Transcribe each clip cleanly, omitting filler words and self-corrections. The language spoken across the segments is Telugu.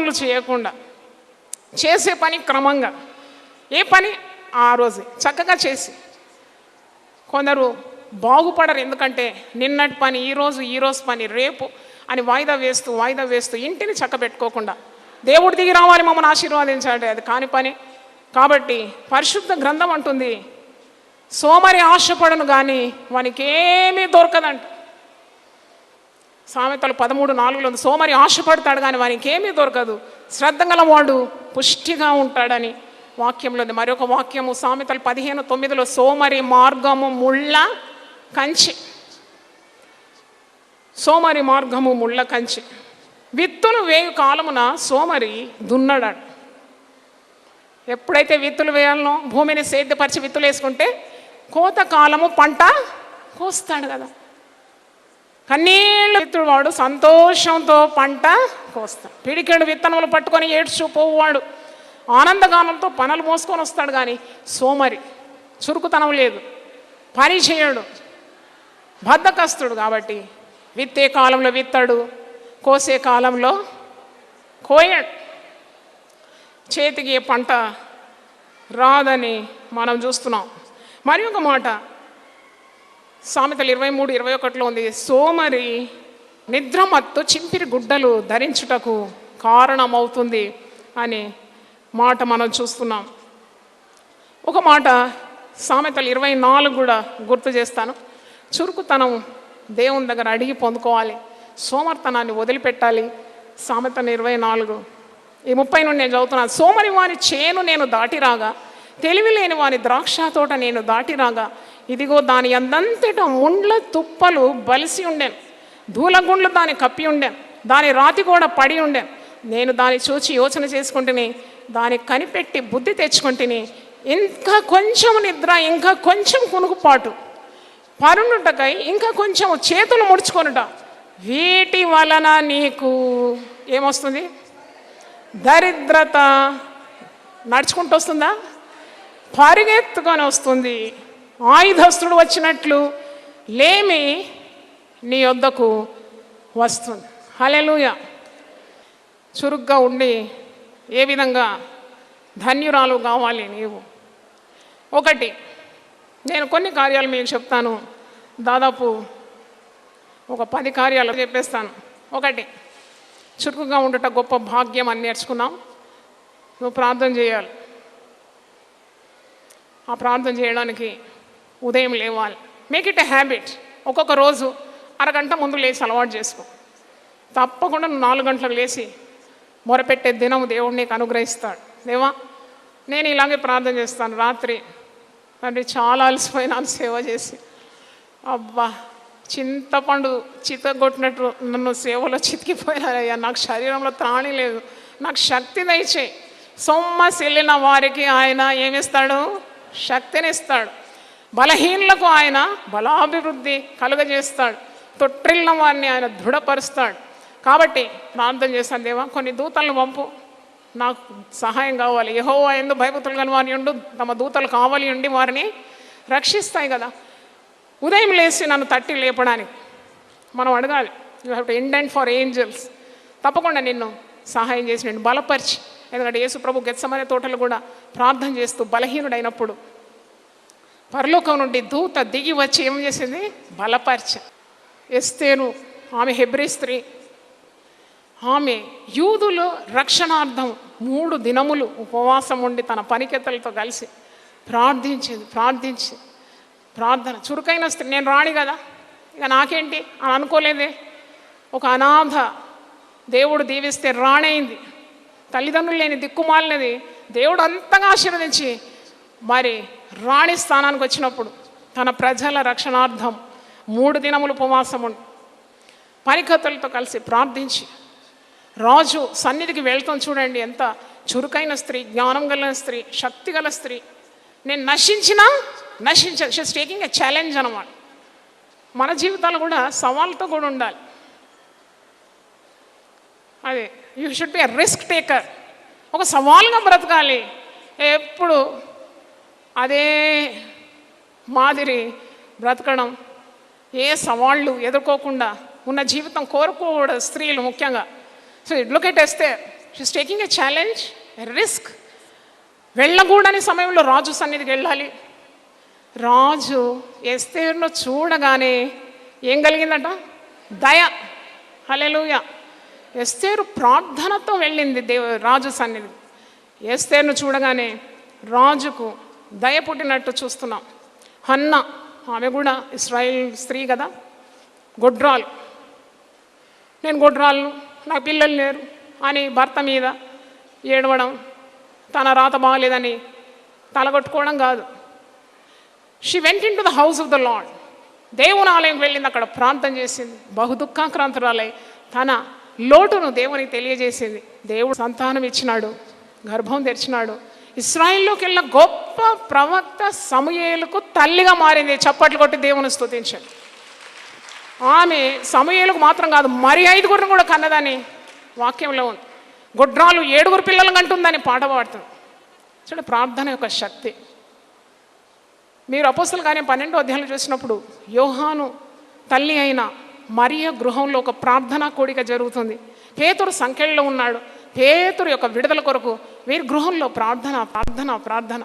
పనులు చేయకుండా చేసే పని క్రమంగా, ఏ పని ఆ రోజు చక్కగా చేసి, కొందరు బాగుపడరు. ఎందుకంటే నిన్నటి పని ఈరోజు పని రేపు అని వాయిదా వేస్తూ ఇంటిని చక్కబెట్టుకోకుండా దేవుడు దిగి రావాలి మమ్మల్ని ఆశీర్వాదించాలి, అది కాని పని. కాబట్టి పరిశుద్ధ గ్రంథం అంటుంది, సోమరి ఆశపడను కానీ వానికి ఏమీ దొరకదంట. సామెతలు 13:4 సోమరి ఆశపడతాడు కానీ వానికి ఏమీ దొరకదు, శ్రద్ధ గలవాడు పుష్టిగా ఉంటాడని వాక్యంలో ఉంది. మరొక వాక్యము సామెతలు 15:9 సోమరి మార్గము ముళ్ళ కంచె. సోమరి మార్గము ముళ్ళ కంచె. విత్తులు వేయు కాలమున సోమరి దున్నడాడు. ఎప్పుడైతే విత్తులు వేయాలనో భూమిని సేద్యపరిచి విత్తులు వేసుకుంటే కోత కాలము పంట కోస్తాడు కదా. కన్నీళ్ళు విత్తుడు వాడు సంతోషంతో పంట కోస్తాడు. పిడికెడు విత్తనములు పట్టుకొని ఏడ్చు పోవాడు ఆనందగానంతో పనులు మోసుకొని వస్తాడు. కానీ సోమరి చురుకుతనం లేదు, పని చేయడు, బద్ధకస్తుడు. కాబట్టి విత్తే కాలంలో విత్తాడు, కోసే కాలంలో కోయడు, చేతికి పంట రాదని మనం చూస్తున్నాం. మరి ఒక మాట సామెతలు 23:21 ఉంది, సోమరి నిద్రమత్తు చింపిరి గుడ్డలు ధరించుటకు కారణమవుతుంది అనే మాట మనం చూస్తున్నాం. ఒక మాట సామెతలు 24 కూడా గుర్తు చేస్తాను. చురుకుతనం దేవుని దగ్గర అడిగి పొందుకోవాలి, సోమర్తనాన్ని వదిలిపెట్టాలి. సామెతలు 24 ఈ 30 నుండి నేను చదువుతున్నాను. సోమరి వాని చేను నేను దాటిరాగా, తెలివి లేని వాని ద్రాక్ష తోట నేను దాటిరాగా, ఇదిగో దాని అందంతటా ముండ్ల తుప్పలు బలిసి ఉండెను, ధూలగుండ్లు దాన్ని కప్పి ఉండెను, దాని రాతి కూడా పడి ఉండెను. నేను దాన్ని చూచి యోచన చేసుకుంటుని, దాన్ని కనిపెట్టి బుద్ధి తెచ్చుకుంటుని, ఇంకా కొంచెం నిద్ర, ఇంకా కొంచెం కునుకుపాటు, పరునుటకై ఇంకా కొంచెం చేతులు ముడుచుకొనుట, వీటి వలన నీకు ఏమొస్తుంది? దరిద్రత నడుచుకుంటూ వస్తుందా? పరిగెత్తుకొని వస్తుంది. ఆయుధస్తుడు వచ్చినట్లు లేమి నీ వద్దకు వస్తుంది. హల్లెలూయా. చురుగ్గా ఉండి ఏ విధంగా ధన్యురాలు కావాలి నీవు? ఒకటి, నేను కొన్ని కార్యాలు మీకు చెప్తాను, దాదాపు ఒక 10 కార్యాలు చెప్పేస్తాను. ఒకటి, చురుకుగా ఉండట గొప్ప భాగ్యం అని నేర్చుకున్నాం. నువ్వు ప్రార్థన చేయాలి. ఆ ప్రార్థన చేయడానికి ఉదయం లేవాలి. Make it a habit. ఒక్కొక్క రోజు అరగంట ముందు లేచి అలవాటు చేసుకో. తప్పకుండా నువ్వు 4 గంటలకు లేచి మొరపెట్టే దినం దేవుడు నీకు అనుగ్రహిస్తాడు. దేవా, నేను ఇలాగే ప్రార్థన చేస్తాను. రాత్రి తండ్రి చాలా అలసిపోయినాను సేవ చేసి, అబ్బా చింతపండు చితగొట్టినట్టు నన్ను సేవలో చితికిపోయినారయ్యా, నాకు శరీరంలో త్రాణి లేదు, నాకు శక్తి దయచేయి. సొమ్మసిల్లిన వారికి ఆయన ఏమిస్తాడు? శక్తినిస్తాడు. బలహీనులకు ఆయన బలాభివృద్ధి కలుగజేస్తాడు. తొట్టిల్లిన వారిని ఆయన దృఢపరుస్తాడు. కాబట్టి ప్రార్థన చేస్తాను, దేవా కొన్ని దూతలను పంపు, నాకు సహాయం కావాలి. యెహోవా యందు భయభక్తులు గల వారి ఉండు, తమ దూతలు కావాలి ఉండి వారిని రక్షిస్తాయి కదా. ఉదయం లేచి నన్ను తట్టి లేపడానికి మనం అడగాలి. You have to indent for angels. తప్పకుండా నిన్ను సహాయం చేసి నిన్ను బలపరిచి, ఎందుకంటే యేసు ప్రభు గెత్సెమనే తోటలు కూడా ప్రార్థన చేస్తూ బలహీనుడైనప్పుడు పరలోకం నుండి దూత దిగి వచ్చి ఏం చేసింది? బలపరిచ. ఎస్తేరు ఆమె హెబ్రీ స్త్రీ, ఆమె యూదులు రక్షణార్థం 3 దినములు ఉపవాసం ఉండి తన పనికెత్తలతో కలిసి ప్రార్థించి ప్రార్థన చురుకైన స్త్రీ. నేను రాణి కదా, ఇక నాకేంటి అని అనుకోలేదే. ఒక అనాథ దేవుడు దీవిస్తే రాణైంది, తల్లిదండ్రులు లేని దిక్కుమాలినది దేవుడు అంతగా ఆశీర్వదించి మరి రాణి స్థానానికి వచ్చినప్పుడు తన ప్రజల రక్షణార్థం 3 దినములు ఉపవాసం ఉండి పనికత్తులతో కలిసి ప్రార్థించి రాజు సన్నిధికి వెళ్తాం. చూడండి ఎంత చురుకైన స్త్రీ, జ్ఞానం గల స్త్రీ, శక్తి గల స్త్రీ. నేను నశించినా షీస్ టేకింగ్ ఎ ఛాలెంజ్ అన్నమాట. మన జీవితాలు కూడా సవాళ్ళతో కూడా ఉండాలి. అదే you should be a risk taker. ఒక సవాల్గా బ్రతకాలి. ఎప్పుడు అదే మాదిరి బ్రతకడం, ఏ సవాళ్ళు ఎదుర్కోకుండా ఉన్న జీవితం కోరుకోకూడదు స్త్రీలు ముఖ్యంగా. So look at Esther, she's taking a challenge, a risk. వెళ్ళకూడని సమయంలో రాజు సన్నిధికి వెళ్ళాలి. రాజు ఎస్తేరును చూడగానే ఏం కలిగిందట? దయ. హల్లెలూయా. ఎస్తేరు ప్రార్థనతో వెళ్ళింది రాజు సన్నిధి. ఎస్తేరును చూడగానే రాజుకు దయ పుట్టినట్టు చూస్తున్నాం. హన్న, ఆమె కూడా ఇశ్రాయేల్ స్త్రీ కదా, గొడ్రాలు. నేను గొడ్రాలను, నాకు పిల్లలు లేరు అని భర్త మీద ఏడవడం, తన రాత బాగలేదని తలగొట్టుకోవడం కాదు. She went in to the house of the lord. దేవుని ఆలయంకి వెళ్ళింది, అక్కడ ప్రార్థన చేసింది. బహుదుఃఖాక్రాంతురాలై తన లోటును దేవునికి తెలియజేసింది. దేవుడు సంతానం ఇచ్చినాడు, గర్భం తెరిచినాడు. ఇశ్రాయేల్లోకి వెళ్ళిన గొప్ప ప్రవక్త సమూయేలుకు తల్లిగా మారింది. చప్పట్లు కొట్టి దేవుని స్తుతించాడు. ఆమె సమూయేలుకు మాత్రం కాదు, మరి 5గురిని కూడా కన్నదని వాక్యంలో ఉంది. గొడ్రాలు 7 పిల్లలను కంటుందని పాట పాడుతుంది. చూడండి ప్రార్థన యొక్క శక్తి. మీరు అపోస్తల కార్యం 12వ అధ్యాయంలో చూసినప్పుడు యోహాను తల్లి అయిన మరియ గృహంలో ఒక ప్రార్థనా కోడిక జరుగుతుంది. పేతురు సంఖ్యలో ఉన్నాడు. పేతురు యొక్క విడుదల కొరకు వీరి గృహంలో ప్రార్థన ప్రార్థన ప్రార్థన.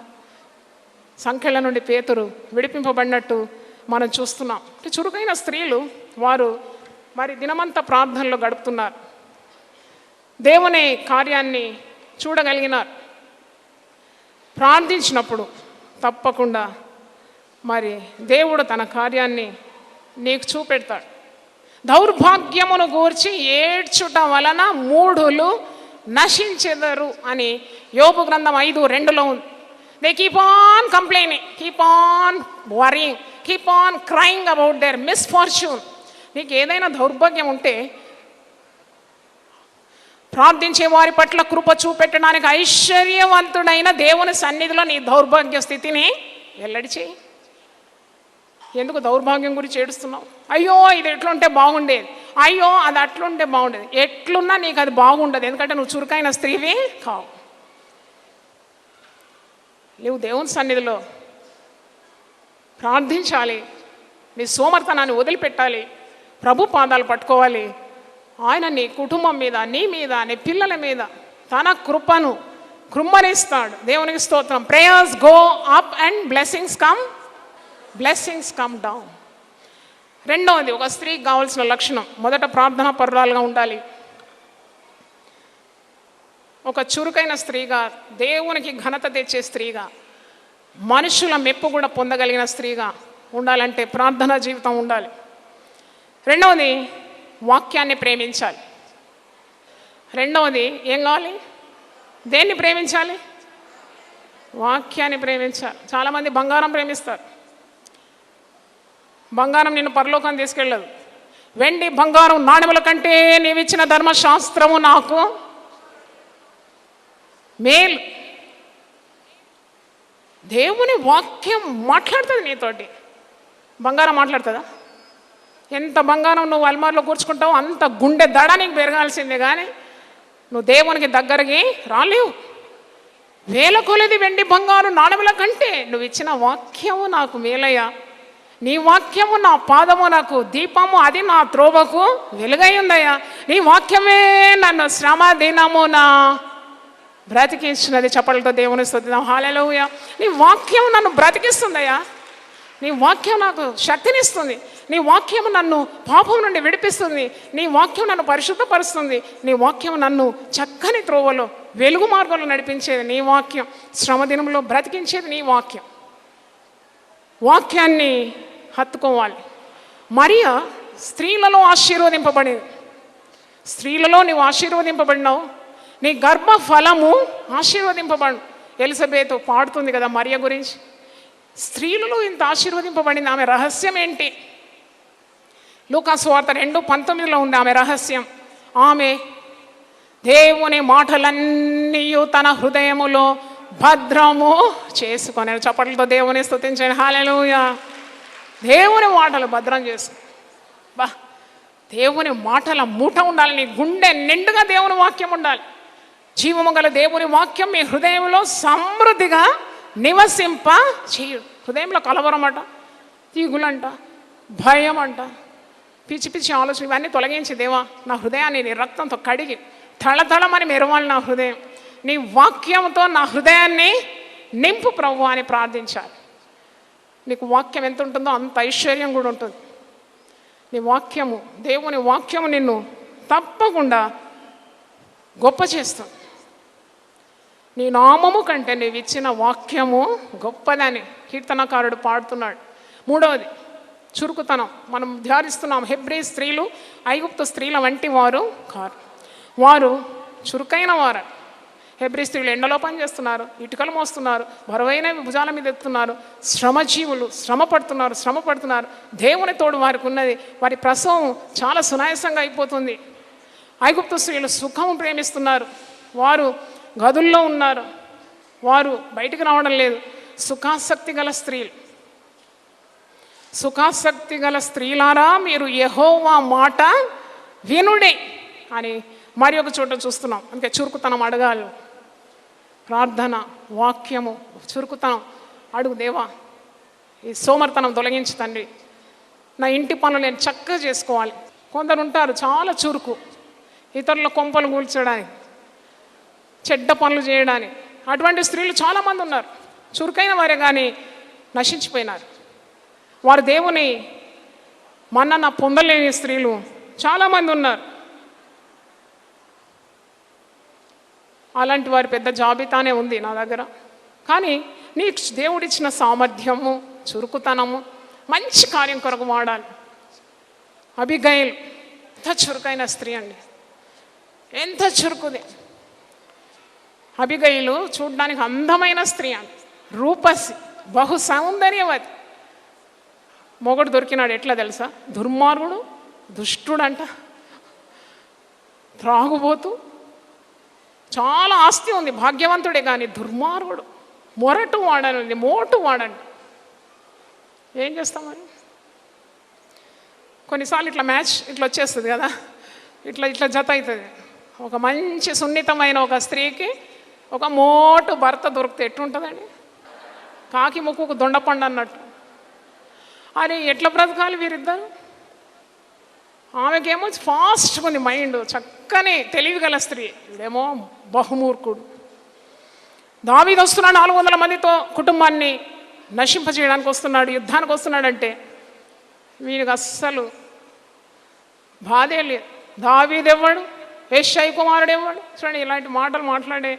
సంఖ్యల నుండి పేతురు విడిపింపబడినట్టు మనం చూస్తున్నాం. చురుకైన స్త్రీలు వారు మరి దినమంతా ప్రార్థనలో గడుపుతున్నారు. దేవుని కార్యాన్ని చూడగలిగినారు. ప్రార్థించినప్పుడు తప్పకుండా మరి దేవుడు తన కార్యాన్ని నీకు చూపెడతాడు. దౌర్భాగ్యమును గూర్చి ఏడ్చుట వలన మూఢులు నశించెదరు అని యోబు గ్రంథం 5:2లో ఉంది. They keep on complaining, keep on worrying, keep on crying about their misfortune. నీకు ఏదైనా దౌర్భాగ్యం ఉంటే ప్రార్థించే వారి పట్ల కృప చూపెట్టడానికి ఐశ్వర్యవంతుడైన దేవుని సన్నిధిలో నీ దౌర్భాగ్య స్థితిని వెల్లడి చేయి. ఎందుకు దౌర్భాగ్యం గురించి ఏడుస్తున్నావు? అయ్యో ఇది ఎట్లుంటే బాగుండేది, అయ్యో అది అట్లుంటే బాగుండేది. ఎట్లున్నా నీకు అది బాగుండదు, ఎందుకంటే నువ్వు చురుకైన స్త్రీవి కావు. నువ్వు దేవుని సన్నిధిలో ప్రార్థించాలి, నీ సోమర్థనాన్ని వదిలిపెట్టాలి, ప్రభు పాదాలు పట్టుకోవాలి. ఆయన నీ కుటుంబం మీద, నీ మీద, నీ పిల్లల మీద తన కృపను కృమ్మరిస్తాడు. దేవునికి స్తోత్రం. Prayers go up and blessings come down. రెండవది, ఒక స్త్రీకి కావాల్సిన లక్షణం, మొదట ప్రార్థనా పరురాలుగా ఉండాలి. ఒక చురుకైన స్త్రీగా, దేవునికి ఘనత తెచ్చే స్త్రీగా, మనుషుల మెప్పు కూడా పొందగలిగిన స్త్రీగా ఉండాలంటే ప్రార్థనా జీవితం ఉండాలి. రెండవది, వాక్యాన్ని ప్రేమించాలి. రెండవది ఏం కావాలి? దేన్ని ప్రేమించాలి? వాక్యాన్ని ప్రేమించాలి. చాలామంది బంగారం ప్రేమిస్తారు. బంగారం నిన్ను పరలోకాన్ని తీసుకెళ్ళదు. వెండి బంగారం నాణెముల కంటే నీవిచ్చిన ధర్మశాస్త్రము నాకు మేలు. దేవుని వాక్యం మాట్లాడుతుంది నీతోటి. బంగారం మాట్లాడుతుందా? ఎంత బంగారం నువ్వు అల్మార్లో కూర్చుకుంటావు అంత గుండె దడ నీకు పెరగాల్సిందే, కానీ నువ్వు దేవునికి దగ్గరికి రాలేవు. వేల కొలది వెండి బంగారు నాణెముల కంటే నువ్వు ఇచ్చిన వాక్యము నాకు మేలయ్యా. నీ వాక్యము నా పాదము నాకు దీపము, అది నా త్రోవకు వెలుగై ఉందయ్యా. నీ వాక్యమే నన్ను శ్రమ దినమున బ్రతికించినది. చప్పలతో దేవుని స్తుతిద్దాం. హల్లెలూయా. నీ వాక్యం నన్ను బ్రతికిస్తుందయ్యా. నీ వాక్యం నాకు శక్తినిస్తుంది. నీ వాక్యం నన్ను పాపం నుండి విడిపిస్తుంది. నీ వాక్యం నన్ను పరిశుద్ధపరుస్తుంది. నీ వాక్యం నన్ను చక్కని త్రోవలో వెలుగు మార్గంలో నడిపించేది నీ వాక్యం. శ్రమ దినంలో బ్రతికించేది నీ వాక్యం. వాక్యాన్ని హత్తుకోవాలి. మరియ స్త్రీలలో ఆశీర్వదింపబడింది. స్త్రీలలో నీవు ఆశీర్వదింపబడినావు. నీ గర్భ ఫలము ఆశీర్వదింపబడు. ఎలిజబెత్ పాడుతుంది కదా మరియ గురించి. స్త్రీలలో ఇంత ఆశీర్వదింపబడింది. ఆమె రహస్యం ఏంటి? లూకా సువార్త 2:19లో ఉంది ఆమె రహస్యం. ఆమె దేవుని మాటలన్నీ తన హృదయములో భద్రము చేసుకొని. చప్పట్లతో దేవుని స్తుతించండి. హల్లెలూయా. దేవుని మాటలు భద్రం చేసుకో. బా, దేవుని మాటల మూట ఉండాలి. నీ గుండె నిండుగా దేవుని వాక్యం ఉండాలి. జీవము గల దేవుని వాక్యం మీ హృదయంలో సమృద్ధిగా నివసింప చేయు. హృదయంలో కలవరం అంట, తీగులంట, భయం అంట, పిచ్చి పిచ్చి ఆలోచన ఇవన్నీ తొలగించి, దేవా నా హృదయాన్ని నీ రక్తంతో కడిగి తళతళమని మెరవాలి నా హృదయం, నీ వాక్యంతో నా హృదయాన్ని నింపు ప్రభు అని ప్రార్థించాలి. నీకు వాక్యం ఎంత ఉంటుందో అంత ఐశ్వర్యం కూడా ఉంటుంది. నీ వాక్యము, దేవుని వాక్యము నిన్ను తప్పకుండా గొప్ప చేస్తుంది. నీ నామము కంటే నీవు ఇచ్చిన వాక్యము గొప్పదని కీర్తనకారుడు పాడుతున్నాడు. మూడవది చురుకుతనం. మనం ధ్యానిస్తున్నాం, హెబ్రీ స్త్రీలు ఐగుప్తు స్త్రీల వంటి వారు కారు, వారు చురుకైన వారు. హెబ్రీ స్త్రీలు ఎండలో పని చేస్తున్నారు, ఇటుకలు మోస్తున్నారు, బరువైన భుజాల మీద ఎత్తున్నారు, శ్రమజీవులు, శ్రమ పడుతున్నారు. దేవుని తోడు వారికి ఉన్నది. వారి ప్రసవం చాలా సునాయాసంగా అయిపోతుంది. ఐగుప్తు స్త్రీలు సుఖము ప్రేమిస్తున్నారు, వారు గదుల్లో ఉన్నారు, వారు బయటికి రావడం లేదు. సుఖాసక్తి గల స్త్రీలారా మీరు యెహోవా మాట వినుడి అని మరి ఒక చోట చూస్తున్నాం. అందుకే చురుకుతనం అడగాలి. ప్రార్థన, వాక్యము, చురుకుతనం అడుగు. దేవా, ఈ సోమర్తనం తొలగించు తండ్రి, నా ఇంటి పనులు నేను చక్కగా చేసుకోవాలి. కొందరు ఉంటారు చాలా చురుకు, ఇతరుల కొంపలు కూల్చడానికి, చెడ్డ పనులు చేయడానికి. అటువంటి స్త్రీలు చాలామంది ఉన్నారు, చురుకైన వారే కానీ నశించిపోయినారు. వారు దేవుని మన్నన పొందలేని స్త్రీలు చాలామంది ఉన్నారు. అలాంటి వారి పెద్ద జాబితానే ఉంది నా దగ్గర. కానీ నీకు దేవుడిచ్చిన సామర్థ్యము, చురుకుతనము మంచి కార్యం కొరకు వాడాలి. అబిగైల్ ఎంత చురుకైన స్త్రీ అండి, ఎంత చురుకుది. అబిగైలు చూడడానికి అందమైన స్త్రీ అండి, రూపసి, బహు సౌందర్యవతి. మొగుడు దొరికినాడు ఎట్లా తెలుసా? దుర్మార్గుడు, దుష్టుడంట, త్రాగుబోతూ, చాలా ఆస్తి ఉంది, భాగ్యవంతుడే కానీ దుర్మార్గుడు, మొరటు వాడనండి, మోటు వాడండి. ఏం చేస్తామని కొన్నిసార్లు ఇట్లా మ్యాచ్ ఇట్లా వచ్చేస్తుంది కదా, ఇట్లా జత అవుతుంది. ఒక మంచి సున్నితమైన ఒక స్త్రీకి ఒక మోటు భర్త దొరికితే ఎట్లుంటుందండి? కాకి ముక్కుకు దొండపండు అన్నట్టు. అది ఎట్లా బ్రతకాలి వీరిద్దరు? ఆమెకేమో ఫాస్ట్గా ఉంది మైండ్, చక్కని తెలివిగల స్త్రీ, ఇదేమో బహుమూర్ఖుడు. దావీదు వస్తున్నాడు 400 మందితో కుటుంబాన్ని నశింపజేయడానికి వస్తున్నాడు, యుద్ధానికి వస్తున్నాడంటే వీడికి అస్సలు బాధే లేదు. దావీదు ఎవడు, యెష్షయి కుమారుడు ఎవడు? చూడండి, ఇలాంటి మాటలు మాట్లాడే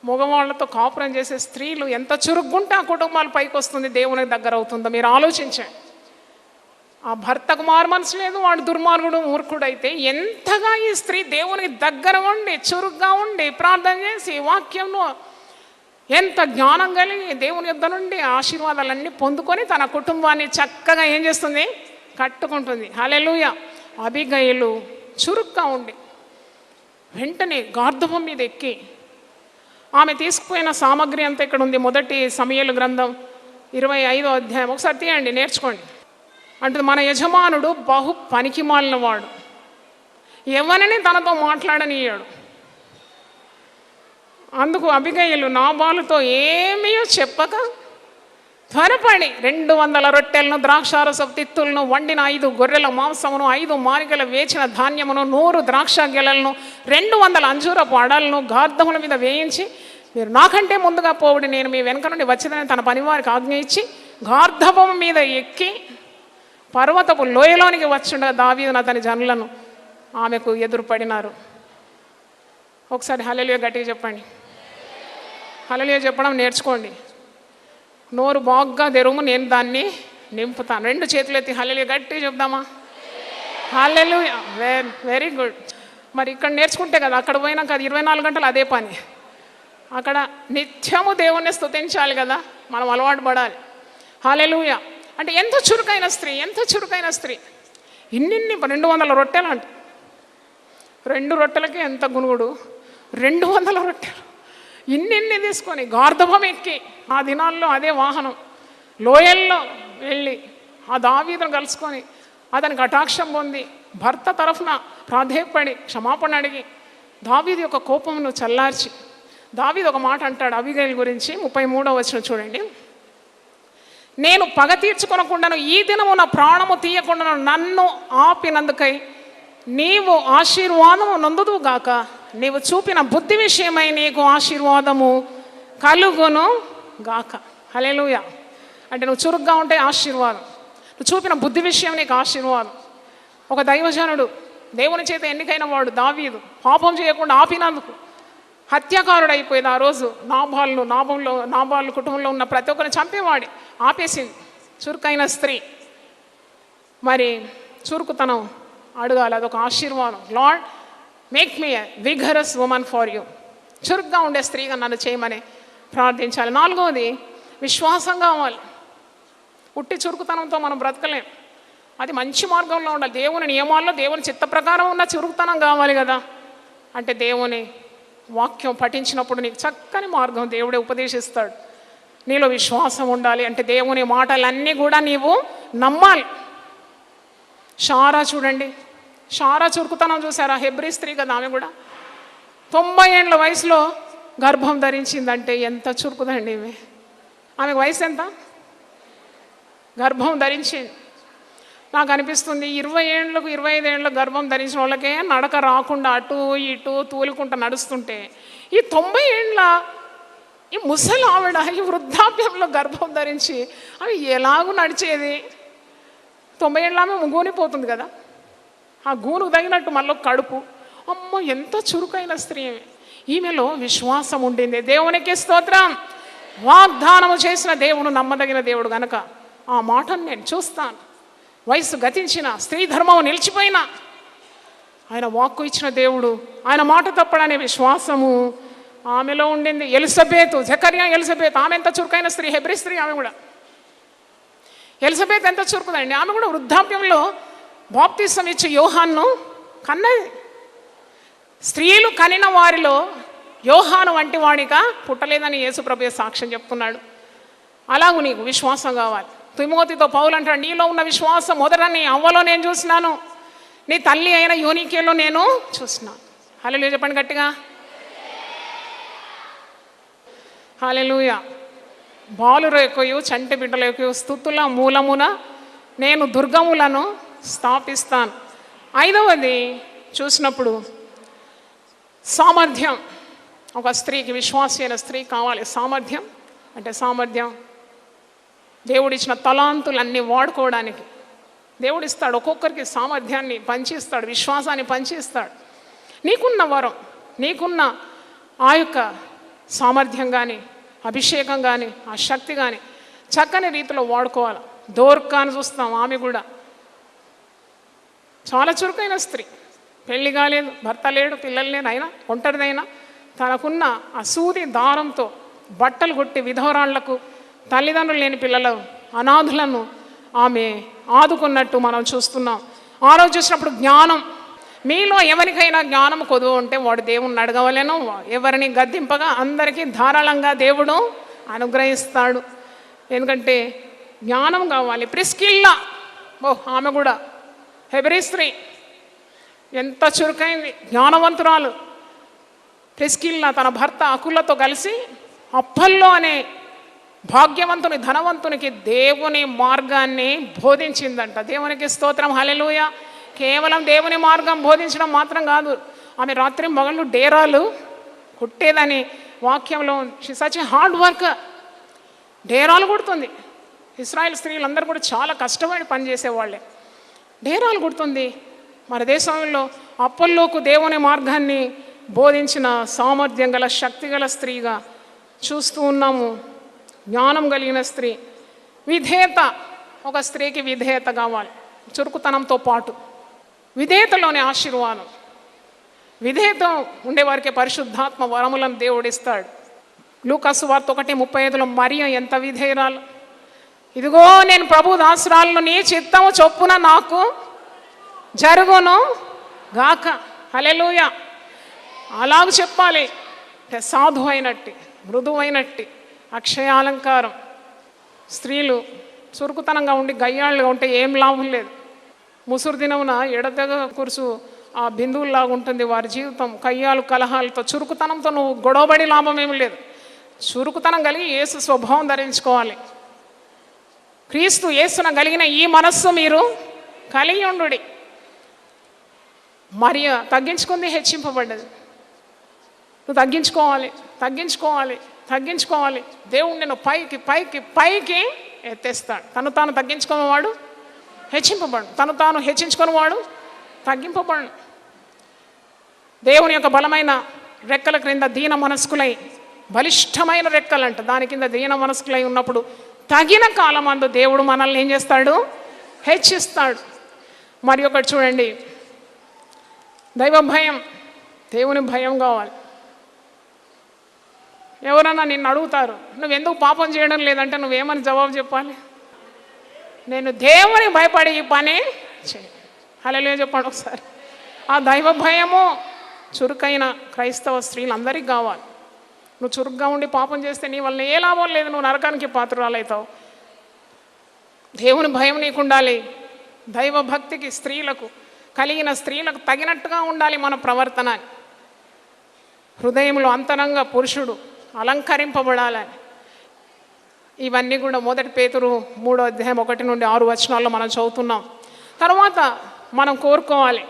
మగవాళ్ళతో కాపురం చేసే స్త్రీలు ఎంత చురుగ్గుంటే ఆ కుటుంబాలు పైకి వస్తుంది, దేవునికి దగ్గర అవుతుందో మీరు ఆలోచించండి. ఆ భర్తకు మారు మనసు లేదు, వాడు దుర్మార్గుడు, మూర్ఖుడు అయితే ఎంతగా ఈ స్త్రీ దేవునికి దగ్గర ఉండి చురుగ్గా ఉండి ప్రార్థన చేసి వాక్యంలో ఎంత జ్ఞానం కలిగి దేవుని యొద్ద నుండి ఆశీర్వాదాలన్నీ పొందుకొని తన కుటుంబాన్ని చక్కగా ఏం చేస్తుంది? కట్టుకుంటుంది. హల్లెలూయా. అబిగయలు చురుగ్గా ఉండి వెంటనే గార్ధబం మీద ఎక్కి ఆమె తీసుకుపోయిన సామగ్రి అంతా ఇక్కడ ఉంది. 1 సమూయేలు గ్రంథం 25వ అధ్యాయం ఒకసారి తీయండి, నేర్చుకోండి. అంటే మన యజమానుడు బహు పనికి మాలిన వాడు, ఎవరిని తనతో మాట్లాడనీయాడు. అందుకు అబిగయలు నాబాలుతో ఏమీ చెప్పక త్వరపడి 200 రొట్టెలను, ద్రాక్షారసపు తిత్తులను, వండిన 5 గొర్రెల మాంసమును, 5 మారిగల వేచిన ధాన్యమును, 100 ద్రాక్ష గెలలను, 200 అంజూరపు అడలను గార్ధముల మీద వేయించి, మీరు నాకంటే ముందుగా పోవుడి, నేను మీ వెనక నుండి వచ్చేదని తన పనివారికి ఆజ్ఞ ఇచ్చి గార్ధబం మీద ఎక్కి పర్వతపు లోయలోనికి వచ్చుండగా దావీదు అతని జనులను ఆమెకు ఎదురుపడినారు. ఒకసారి హల్లెలూయా గట్టిగా చెప్పండి. హల్లెలూయా చెప్పడం నేర్చుకోండి. నోరు బాగ్గా తెరుము, నేను దాన్ని నింపుతాను. 2 చేతులు ఎత్తి హల్లెలూయా గట్టిగా చెప్దామా? హల్లెలూయా. Very good. మరి ఇక్కడ నేర్చుకుంటే కదా అక్కడ పోయినాక అది 24 గంటలు అదే పని. అక్కడ నిత్యము దేవుణ్ణి స్తుతించాలి కదా, మనం అలవాటు పడాలి. హల్లెలూయా. అంటే ఎంత చురుకైన స్త్రీ, ఎంత చురుకైన స్త్రీ. ఇన్ని 200 రొట్టెలు అంట, 2 రొట్టెలకి ఎంత గునుగుడు, 200 రొట్టెలు ఇన్ని తీసుకొని గార్ధబం ఎక్కి, ఆ దినాల్లో అదే వాహనం, లోయల్లో వెళ్ళి ఆ దావీదును కలుసుకొని అతని కటాక్షం పొంది భర్త తరఫున ప్రాధేయపడి క్షమాపణ అడిగి దావీదు యొక్క కోపమును చల్లార్చి, దావీదు ఒక మాట అంటాడు అబిగైల్ గురించి. 33వ వచనం చూడండి. నేను పగ తీర్చుకొనకుండాను, ఈ దినము నా ప్రాణము తీయకుండాను నన్ను ఆపినందుకై నీవు ఆశీర్వాదము నొందుదువుగాక నీవు చూపిన బుద్ధి విషయమై నీకు ఆశీర్వాదము కలుగును గాక. హల్లెలూయా. అంటే నువ్వు చురుగ్గా ఉంటే ఆశీర్వాదం, నువ్వు చూపిన బుద్ధి విషయం నీకు ఆశీర్వాదం. ఒక దైవజనుడు, దేవుని చేత ఎన్నికైన వాడు దావీదు, పాపం చేయకుండా ఆపినందుకు హత్యాకారుడు అయిపోయింది. ఆ రోజు నాబాలు కుటుంబంలో ఉన్న ప్రతి ఒక్కరిని చంపేవాడి ఆపేసింది చురుకైన స్త్రీ. మరి చురుకుతనం అడగాలి, అదొక ఆశీర్వాదం. Lord make me a vigorous woman for you. చురుగ్గా ఉండే స్త్రీగా నన్ను చేయమని ప్రార్థించాలి. 4వది విశ్వాసం కావాలి. ఉట్టి చురుకుతనంతో మనం బ్రతకలేం. అది మంచి మార్గంలో ఉండాలి. దేవుని నియమాల్లో దేవుని చిత్త ప్రకారం ఉన్న చురుకుతనం కావాలి కదా. అంటే దేవుని వాక్యం పఠించినప్పుడు నీకు చక్కని మార్గం దేవుడే ఉపదేశిస్తాడు. నీలో విశ్వాసం ఉండాలి. అంటే దేవుని మాటలన్నీ కూడా నీవు నమ్మాలి. షారా చూడండి, షారా చురుకుతనం చూసారా? హెబ్రీ స్త్రీ కదా, ఆమె కూడా 90 ఏళ్ళ వయసులో గర్భం ధరించిందంటే ఎంత చురుకుదండి ఈమె. ఆమెకు వయసు ఎంత? గర్భం ధరించింది. నాకు అనిపిస్తుంది 20 ఏళ్ళకు 25 ఏళ్ళకు గర్భం ధరించిన వాళ్ళకే నడక రాకుండా అటు ఇటు తూలుకుంటూ నడుస్తుంటే, ఈ 90 ఏళ్ళ ఈ ముసలి ఆవిడ ఈ వృద్ధాప్యంలో గర్భం ధరించి అవి ఎలాగూ నడిచేది? 90 ఏళ్ళ ఆమె గూనిపోతుంది కదా, ఆ గూనుకు తగినట్టు మళ్ళీ కడుపు. అమ్మ, ఎంత చురుకైన స్త్రీ ఈమెలో విశ్వాసం ఉండింది. దేవునికి స్తోత్రం. వాగ్దానము చేసిన దేవుడు నమ్మదగిన దేవుడు గనక ఆ మాటను నేను చూస్తాను. వయసు గతించిన, స్త్రీ ధర్మం నిలిచిపోయినా ఆయన వాక్కు ఇచ్చిన దేవుడు, ఆయన మాట తప్పడనే విశ్వాసము ఆమెలో ఉండింది. ఎలిజబెత్, జకర్యా ఎలిజబెత్, ఆమె ఎంత చురుకైన స్త్రీ, హెబ్రీ స్త్రీ. ఆమె కూడా ఎలిజబెత్ ఎంత చురుకుదండి. ఆమె కూడా వృద్ధాప్యంలో బాప్తిసం ఇచ్చి యోహాన్ను కన్నది. స్త్రీలు కనిన వారిలో యోహాను వంటి వాడిగా పుట్టలేదని యేసుప్రభు సాక్ష్యం చెప్తున్నాడు. అలాగూ నీకు విశ్వాసం కావాలి. తిమోతితో పౌలు అంటాడు, నీలో ఉన్న విశ్వాసం మొదట నీ అవ్వలో నేను చూసినాను, నీ తల్లి అయిన యోనికేలో నేను చూసినాను. హల్లెలూయా చెప్పండి గట్టిగా. హల్లెలూయా. బాలురేకయు చంటి బిడ్డలకు స్తుతుల మూలమున నేను దుర్గములను స్థాపిస్తాను. 5వది చూసినప్పుడు సామర్థ్యం. ఒక స్త్రీకి, విశ్వాసి అయిన స్త్రీ కావాలి. సామర్థ్యం అంటే సామర్థ్యం దేవుడిచ్చిన తలాంతులన్నీ వాడుకోవడానికి దేవుడిస్తాడు. ఒక్కొక్కరికి సామర్థ్యాన్ని పంచిస్తాడు, విశ్వాసాన్ని పంచిస్తాడు. నీకున్న వరం, నీకున్న ఆ యొక్క సామర్థ్యం కానీ, అభిషేకం కానీ, ఆ శక్తి కానీ చక్కని రీతిలో వాడుకోవాలి. దోర్కాను చూస్తాం, ఆమె కూడా చాలా చురుకైన స్త్రీ. పెళ్లి కాలేదు, భర్త లేడు, పిల్లలు లేని, అయినా ఒంటరిదైనా తనకున్న ఆ సూది దారంతో బట్టలు కొట్టి విధవరాళ్లకు, తల్లిదండ్రులు లేని పిల్లలు, అనాథులను ఆమె ఆదుకున్నట్టు మనం చూస్తున్నాం. రోజు చూసినప్పుడు జ్ఞానం. మీలో ఎవరికైనా జ్ఞానం కొదువు ఉంటే వాడు దేవుణ్ణి అడగవలేను. ఎవరిని గద్దింపగా అందరికీ ధారాళంగా దేవుడు అనుగ్రహిస్తాడు. ఎందుకంటే జ్ఞానం కావాలి. ప్రిస్కిల్లా, ఆమె కూడా హెబ్రీ స్త్రీ, ఎంత చురుకైంది, జ్ఞానవంతురాలు. ప్రిస్కిల్లా తన భర్త అకులతో కలిసి అప్పల్లో అనే భాగ్యవంతుని, ధనవంతునికి దేవుని మార్గాన్ని బోధించిందంట. దేవునికి స్తోత్రం. హల్లెలూయా. కేవలం దేవుని మార్గం బోధించడం మాత్రం కాదు, ఆమె రాత్రి మగళ్ళు డేరాలు కుట్టేదని వాక్యంలో. Such a hard work. డేరాలు కుడుతుంది. ఇశ్రాయేల్ స్త్రీలందరూ కూడా చాలా కష్టపడి పనిచేసేవాళ్ళే. డేరాలు కుడుతుంది. మన దేశంలో అప్పల్లోకు దేవుని మార్గాన్ని బోధించిన సామర్థ్యం గల, శక్తి గల స్త్రీగా చూస్తూ ఉన్నాము. జ్ఞానం కలిగిన స్త్రీ. విధేయత. ఒక స్త్రీకి విధేయత కావాలి. చురుకుతనంతో పాటు విధేయతలోనే ఆశీర్వాదం. విధేయత ఉండేవారికి పరిశుద్ధాత్మ వరములను దేవుడిస్తాడు. లూకాసు వార్త 1:35 మరియ ఎంత విధేయురాలు. ఇదిగో నేను ప్రభు దాసురాలను, నీ చిత్తము చొప్పున నాకు జరుగును గాక. హల్లెలూయా. అలాగ చెప్పాలి. సాధు అయినట్టి, మృదువైనట్టి, అక్షయాలంకారం. స్త్రీలు చురుకుతనంగా ఉండి గయ్యాళ్ళుగా ఉంటే ఏం లాభం లేదు. ముసురు దినమున ఎడతెగ కురుసు ఆ బిందువుల్లాగా ఉంటుంది వారి జీవితం. కయ్యాలు కలహాలతో, చురుకుతనంతో నువ్వు గొడవబడి లాభం ఏమి లేదు. చురుకుతనం కలిగి యేసు స్వభావం ధరించుకోవాలి. క్రీస్తు యేసున కలిగిన ఈ మనస్సు మీరు కలిగి ఉండుడి. మరియ తగ్గించుకుంది, హెచ్చింపబడ్డది. నువ్వు తగ్గించుకోవాలి, తగ్గించుకోవాలి, తగ్గించుకోవాలి. దేవుడు నిన్ను పైకి పైకి పైకి ఎత్తేస్తాడు. తను తాను తగ్గించుకున్నవాడు హెచ్చింపబడు, తను తాను హెచ్చించుకున్నవాడు తగ్గింపబడు. దేవుని యొక్క బలమైన రెక్కల క్రింద దీన మనస్కులై, బలిష్టమైన రెక్కలంట, దాని కింద దీన మనస్కులై ఉన్నప్పుడు తగిన కాలమందు దేవుడు మనల్ని ఏం చేస్తాడు? హెచ్చిస్తాడు. మరి ఒకటి చూడండి, దైవ భయం, దేవుని భయం కావాలి. ఎవరన్నా నిన్ను అడుగుతారు, నువ్వెందుకు పాపం చేయడం లేదంటే నువ్వేమని జవాబు చెప్పాలి? నేను దేవుని భయపడి ఈ పని చేయ. హల్లెలూయా చెప్పండి ఒకసారి. ఆ దైవ భయము చురుకైన క్రైస్తవ స్త్రీలందరికీ కావాలి. నువ్వు చురుగ్గా ఉండి పాపం చేస్తే నీ వల్ల ఏ లాభం లేదు, నువ్వు నరకానికి పాత్రురాలవుతావు. దేవుని భయం నీకు ఉండాలి. దైవ భక్తికి స్త్రీలకు కలిగిన స్త్రీలకు తగినట్టుగా ఉండాలి మన ప్రవర్తన. హృదయంలో అంతరంగ పురుషుడు అలంకరింపబడాలని. ఇవన్నీ కూడా 1 పేతురు 3వ అధ్యాయం 1 నుండి 6 వచనాల్లో మనం చదువుతున్నాం. తర్వాత మనం కోరుకోవాలి,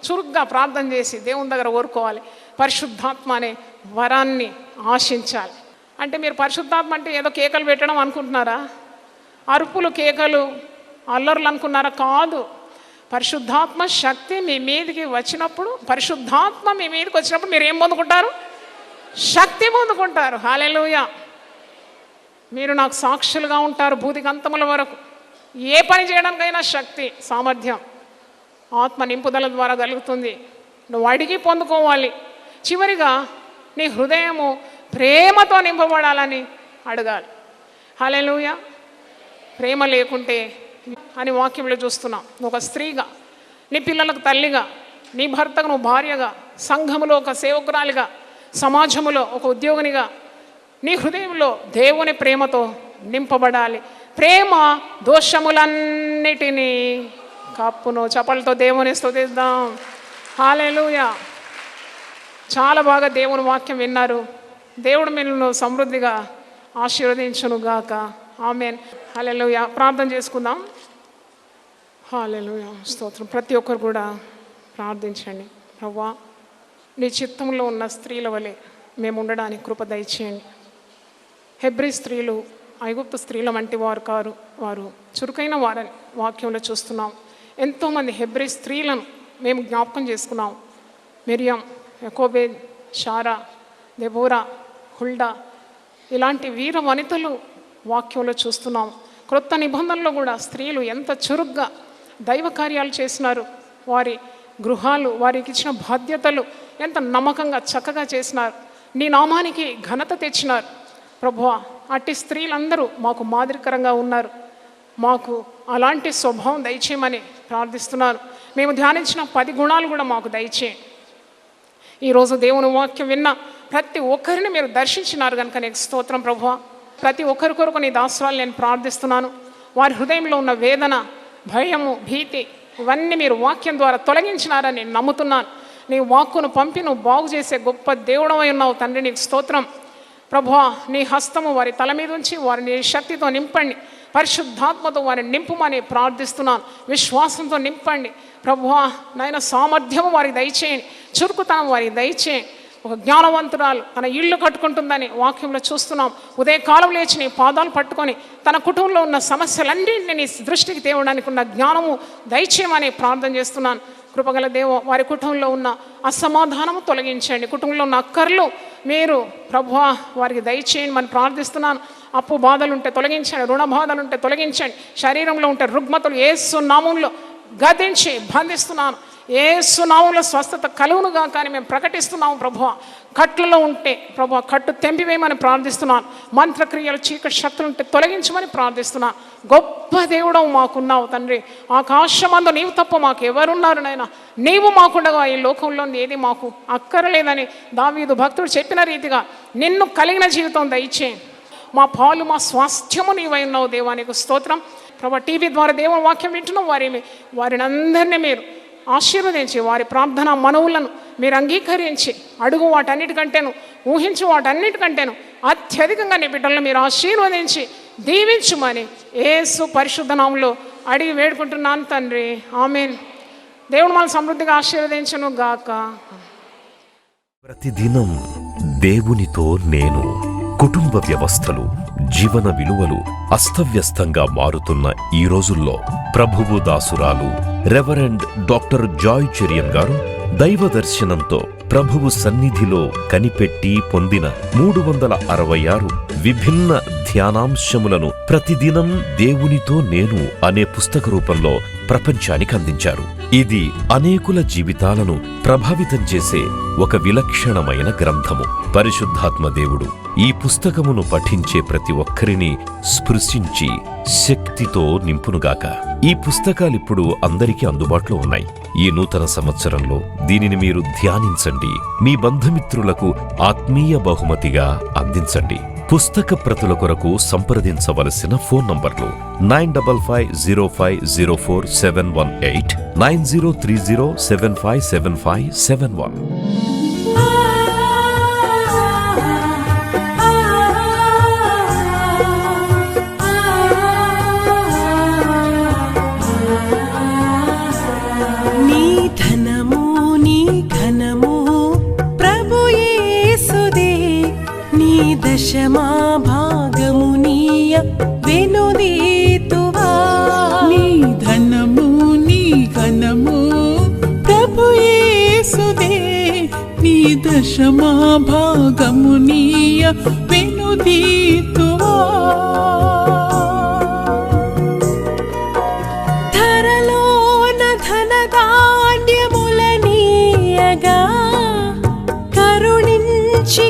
చురుగ్గా ప్రార్థన చేసి దేవుని దగ్గర కోరుకోవాలి, పరిశుద్ధాత్మ అనే వరాన్ని ఆశించాలి. అంటే మీరు పరిశుద్ధాత్మ అంటే ఏదో కేకలు పెట్టడం అనుకుంటున్నారా? అరుపులు, కేకలు, అల్లర్లు అనుకున్నారా? కాదు. పరిశుద్ధాత్మ శక్తి మీ మీదకి వచ్చినప్పుడు, పరిశుద్ధాత్మ మీ మీదకి వచ్చినప్పుడు మీరు ఏం పొందుకుంటారు? శక్తి పొందుకుంటారు. హల్లెలూయా. మీరు నాకు సాక్షులుగా ఉంటారు భూదిగంతముల వరకు. ఏ పని చేయడానికైనా శక్తి, సామర్థ్యం ఆత్మ నింపుదల ద్వారా కలుగుతుంది. నువ్వు అడిగి పొందుకోవాలి. చివరిగా నీ హృదయము ప్రేమతో నింపబడాలని అడగాలి. హల్లెలూయా. ప్రేమ లేకుంటే అని వాక్యంలో చూస్తున్నాం. నువ్వు ఒక స్త్రీగా, నీ పిల్లలకు తల్లిగా, నీ భర్తకు నువ్వు భార్యగా, సంఘములో ఒక సేవకురాలిగా, సమాజములో ఒక ఉద్యోగినిగా నీ హృదయంలో దేవుని ప్రేమతో నింపబడాలి. ప్రేమ దోషములన్నిటినీ కప్పును. చప్పలతో దేవుని స్తుతిద్దాం. హల్లెలూయా. చాలా బాగా దేవుని వాక్యం విన్నారు. దేవుడు మిమ్మల్ని సమృద్ధిగా ఆశీర్వదించునుగాక. ఆమేన్. హల్లెలూయా. ప్రార్థన చేసుకుందాం. హల్లెలూయా. స్తోత్రం. ప్రతి ఒక్కరు కూడా ప్రార్థించండి. ప్రభువా, నీ చిత్తంలో ఉన్న స్త్రీల వలె మేము ఉండడానికి కృప దయచేయండి. హెబ్రీ స్త్రీలు ఐగుప్తు స్త్రీల వంటి వారు కారు, వారు చురుకైన వారని వాక్యంలో చూస్తున్నాం. ఎంతోమంది హెబ్రీ స్త్రీలను మేము జ్ఞాపకం చేసుకున్నాం. మిరియం, యాకోబేద్, షారా, దెబోరా, హుల్డా ఇలాంటి వీర వనితలు వాక్యంలో చూస్తున్నాం. క్రొత్త నిబంధనలో కూడా స్త్రీలు ఎంత చురుగ్గా దైవ కార్యాలు చేసినారు. వారి గృహాలు, వారికి ఇచ్చిన బాధ్యతలు ఎంత నమ్మకంగా చక్కగా చేసినారు. నీ నామానికి ఘనత తెచ్చినారు. ప్రభువా, అట్టి స్త్రీలందరూ మాకు మాదిరికరంగా ఉన్నారు. మాకు అలాంటి స్వభావం దయచేయమని ప్రార్థిస్తున్నాను. మేము ధ్యానించిన 10 గుణాలు కూడా మాకు దయచేయండి. ఈరోజు దేవుని వాక్యం విన్న ప్రతి ఒక్కరిని మీరు దర్శించినారు కనుక నీకు స్తోత్రం ప్రభువా. ప్రతి ఒక్కరి కొరకు నీ దాసురాలు నేను ప్రార్థిస్తున్నాను. వారి హృదయంలో ఉన్న వేదన, భయము, భీతి ఇవన్నీ మీరు వాక్యం ద్వారా తొలగించినారని నేను నమ్ముతున్నాను. నీ వాక్కును పంపి నువ్వు బాగు చేసే గొప్ప దేవుడవై ఉన్నావు తండ్రి, నీకు స్తోత్రం ప్రభువా. నీ హస్తము వారి తల మీద ఉంచి వారిని శక్తితో నింపండి. పరిశుద్ధాత్మతో వారిని నింపుమని ప్రార్థిస్తున్నాను. విశ్వాసంతో నింపండి ప్రభువా. నాయన సామర్థ్యము వారికి దయచేయండి, చురుకుతనం వారికి దయచేయండి. ఒక జ్ఞానవంతురాలు తన ఇల్లు కట్టుకుంటుందని వాక్యంలో చూస్తున్నాం. ఉదయకాలం లేచి నీ పాదాలు పట్టుకొని తన కుటుంబంలో ఉన్న సమస్యలన్నింటినీ నీ దృష్టికి తేవడానికి ఉన్న జ్ఞానము దయచేయమని ప్రార్థన చేస్తున్నాను. కృపగల దేవ, వారి కుటుంబంలో ఉన్న అసమాధానము తొలగించండి. కుటుంబంలో ఉన్న అక్కర్లు మీరు ప్రభువా వారికి దయచేయండి అని ప్రార్థిస్తున్నాను. అప్పు బాధలు ఉంటే తొలగించండి, రుణ బాధలు ఉంటే తొలగించండి. శరీరంలో ఉంటే రుగ్మతలు యేసు నామములో గద్దించి బంధిస్తున్నాను. యేసు నామములో స్వస్థత కలుగునుగా కానీ మేము ప్రకటిస్తున్నాము ప్రభువా. కట్లలో ఉంటే ప్రభువా కట్టు తెంపివేయమని ప్రార్థిస్తున్నాను. మంత్రక్రియలు, చీకటి శక్తులు ఉంటే తొలగించమని ప్రార్థిస్తున్నాను. గొప్ప దేవుడవు మాకున్నావు తండ్రి. ఆకాశమందు నీవు తప్ప మాకు ఎవరున్నారు నాయనా? నీవు మాకుండగా ఈ లోకంలో ఏది మాకు అక్కరలేదని దావీదు భక్తుడు చెప్పిన రీతిగా నిన్ను కలిగిన జీవితం దయచేయండి. మా పాలు, మా స్వాస్థ్యము నీవై ఉన్నావు దేవా, నీకు స్తోత్రం ప్రభా. టీవీ ద్వారా దేవుని వాక్యం వింటున్నాం. వారిని అందరినీ మీరు ఆశీర్వదించి వారి ప్రార్థన మనవులను మీరు అంగీకరించి అడుగు వాటన్నిటికంటేను, ఊహించు వాటన్నిటికంటేను అత్యధికంగా నీ బిడ్డలను మీరు ఆశీర్వదించి దీవించుమని యేసు పరిశుద్ధ నామములో అడిగి వేడుకుంటున్నాను తండ్రి. ఆమేన్. దేవుడు మనల్ని సమృద్ధిగా ఆశీర్వదించును గాక. ప్రతిదినం దేవునితో నేను. కుటుంబ వ్యవస్థలు, జీవన విలువలు అస్తవ్యస్తంగా మారుతున్న ఈ రోజుల్లో ప్రభువు దాసురాలు రెవరెండ్ డాక్టర్ జాయ్ చెరియన్ గారు దైవ దర్శనంతో ప్రభువు సన్నిధిలో కనిపెట్టి పొందిన 366 విభిన్న ధ్యానాంశములను ప్రతిదినం దేవునితో నేను అనే పుస్తక రూపంలో ప్రపంచానికి అందించారు. ఇది అనేకుల జీవితాలను ప్రభావితం చేసే ఒక విలక్షణమైన గ్రంథము. పరిశుద్ధాత్మ దేవుడు ఈ పుస్తకమును పఠించే ప్రతి ఒక్కరిని స్పృశించి శక్తితో నింపునుగాక. ఈ పుస్తకాలిప్పుడు అందరికీ అందుబాటులో ఉన్నాయి. ఈ నూతన సంవత్సరంలో దీనిని మీరు ధ్యానించండి, మీ బంధుమిత్రులకు ఆత్మీయ బహుమతిగా అందించండి. పుస్తక ప్రతుల కొరకు సంప్రదించవలసిన ఫోన్ నంబర్లు 9550504718, 9030757571. దశమా భాగమునీయ వెనుదీతువా. నీ ధనము నీ ఘనము ప్రభు యేసుదే, నీ దశమా భాగమునీయ వెనుదీతువా. ధరలోన ధనధాన్యములనీయగా కరుణించి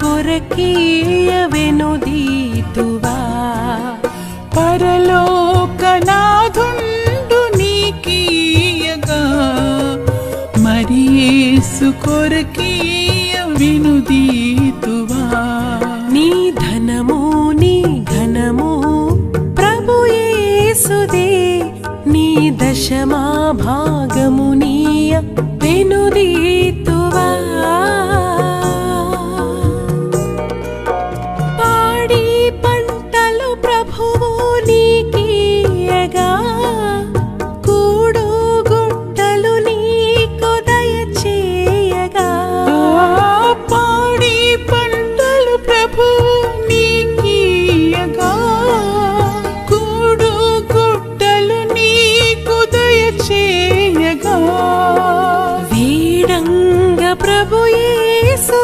కొరకీయ వెనుదీతువా. పరలోకనాథుండు నీకీయగా మరి యేసు కొరకీయ వెనుదీతువా. నీ ధనము నీ ఘనము ప్రభు యేసుదే, నీ దశమా భాగమునీయ వెనుదీతువా. వీడంగ ప్రభు యేసు